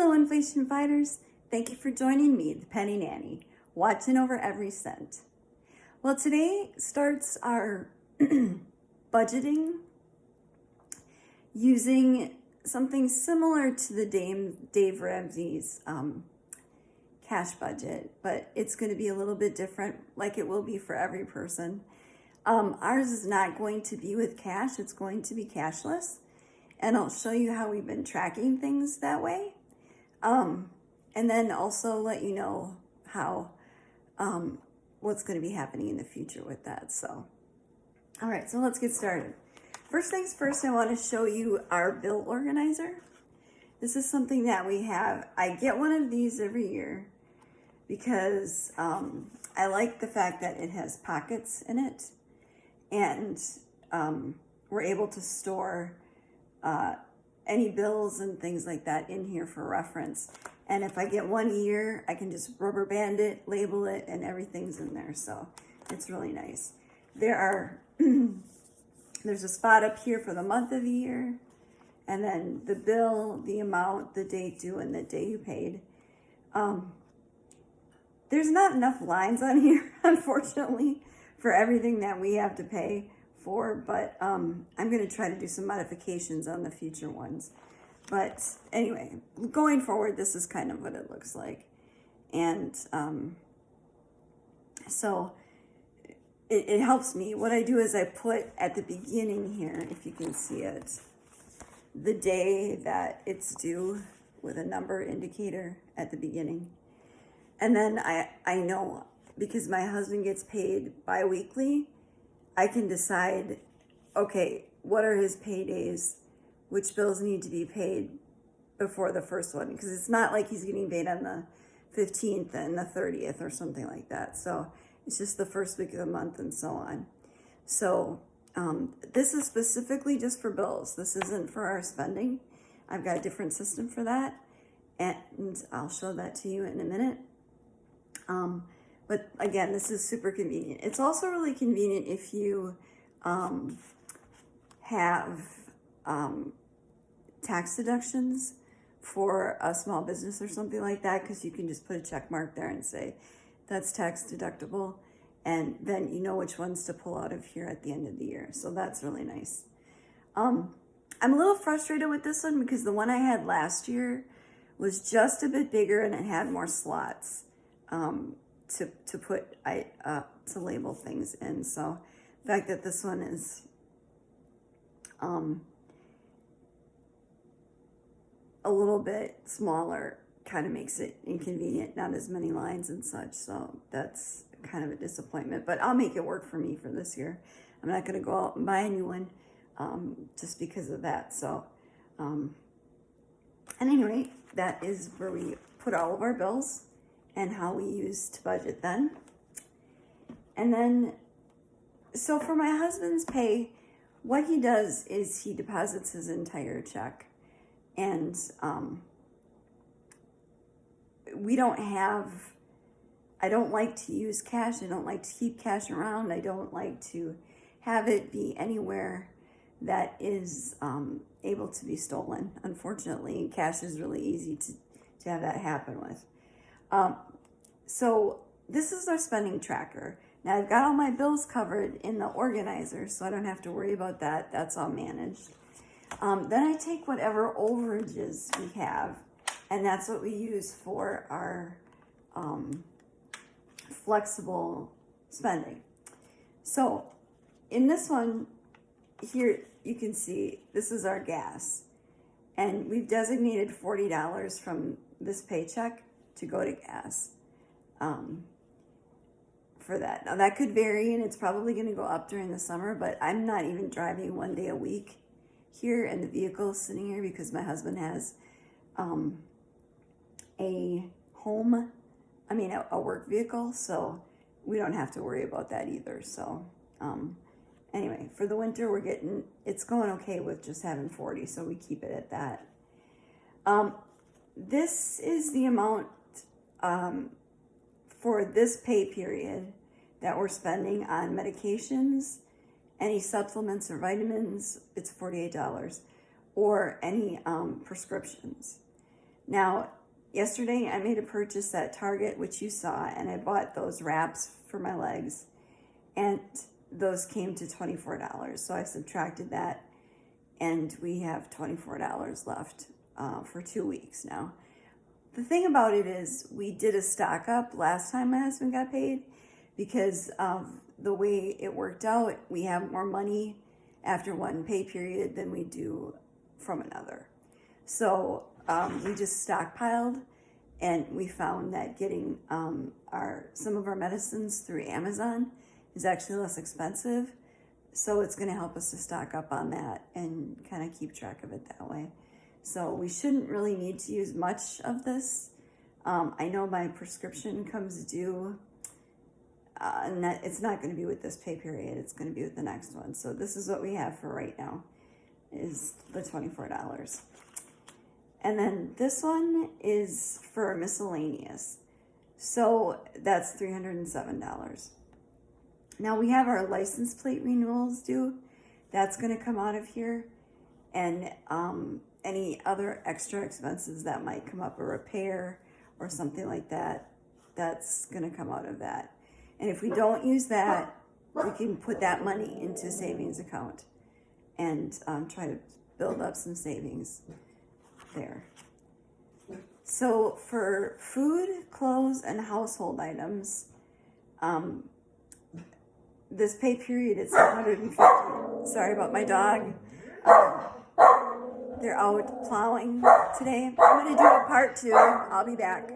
Hello, inflation fighters. Thank you for joining me, the Penny Nanny, watching over every cent. Well, today starts our budgeting using something similar to the Dave Ramsey's cash budget, but it's going to be a little bit different, like it will be for every person. Ours is not going to be with cash, it's going to be cashless, and I'll show you how we've been tracking things that way. And then also let you know how, what's going to be happening in the future with that. So, all right, so let's get started. First things first, I want to show you our bill organizer. This is something that we have. I get one of these every year because I like the fact that it has pockets in it, and we're able to store any bills and things like that in here for reference. And if I get one year, I can just rubber band it, label it, and everything's in there. So it's really nice. There's a spot up here for the month of the year, and then the bill, the amount, the date due, and the day you paid. There's not enough lines on here, unfortunately, for everything that we have to pay for, but I'm going to try to do some modifications on the future ones. But anyway, going forward, this is kind of what it looks like. And so it helps me. What I do is I put at the beginning here, if you can see it, the day that it's due with a number indicator at the beginning. And then I know, because my husband gets paid bi-weekly, I can decide, okay, what are his paydays? Which bills need to be paid before the first one? Because it's not like he's getting paid on the 15th and the 30th or something like that. So it's just the first week of the month and so on. So this is specifically just for bills. This isn't for our spending. I've got a different system for that, and I'll show that to you in a minute. But again, this is super convenient. It's also really convenient if you have tax deductions for a small business or something like that, because you can just put a check mark there and say that's tax deductible, and then you know which ones to pull out of here at the end of the year. So that's really nice. I'm a little frustrated with this one because the one I had last year was just a bit bigger and it had more slots to put to label things in. So the fact that this one is a little bit smaller kind of makes it inconvenient, not as many lines and such. So that's kind of a disappointment, but I'll make it work for me for this year. I'm not going to go out and buy a new one just because of that. So at any rate, that is where we put all of our bills and how we use to budget then. And then, so for my husband's pay, what he does is he deposits his entire check. And we don't have, I don't like to use cash. I don't like to keep cash around. I don't like to have it be anywhere that is able to be stolen. Unfortunately, cash is really easy to have that happen with. So this is our spending tracker. Now I've got all my bills covered in the organizer, so I don't have to worry about that. That's all managed. Then I take whatever overages we have, and that's what we use for our flexible spending. So in this one here, you can see this is our gas, and we've designated $40 from this paycheck to go to gas for that. Now that could vary, and it's probably going to go up during the summer, but I'm not even driving one day a week here, and the vehicle is sitting here because my husband has a work vehicle, so we don't have to worry about that either. So anyway, for the winter, it's going okay with just having 40, so we keep it at that. This is the amount for this pay period that we're spending on medications, any supplements or vitamins. It's $48, or any prescriptions. Now, yesterday I made a purchase at Target, which you saw, and I bought those wraps for my legs, and those came to $24. So I subtracted that, and we have $24 left for 2 weeks now. The thing about it is we did a stock up last time my husband got paid because of the way it worked out. We have more money after one pay period than we do from another. So we just stockpiled, and we found that getting some of our medicines through Amazon is actually less expensive. So it's going to help us to stock up on that and kind of keep track of it that way. So we shouldn't really need to use much of this. I know my prescription comes due, and that it's not going to be with this pay period. It's going to be with the next one. So this is what we have for right now, is the $24. And then this one is for miscellaneous. So that's $307. Now we have our license plate renewals due. That's going to come out of here. And any other extra expenses that might come up, a repair or something like that, that's going to come out of that. And if we don't use that, we can put that money into a savings account and try to build up some savings there. So for food, clothes, and household items, this pay period is $150. Sorry about my dog. They're out plowing today. I'm going to do a part 2. I'll be back.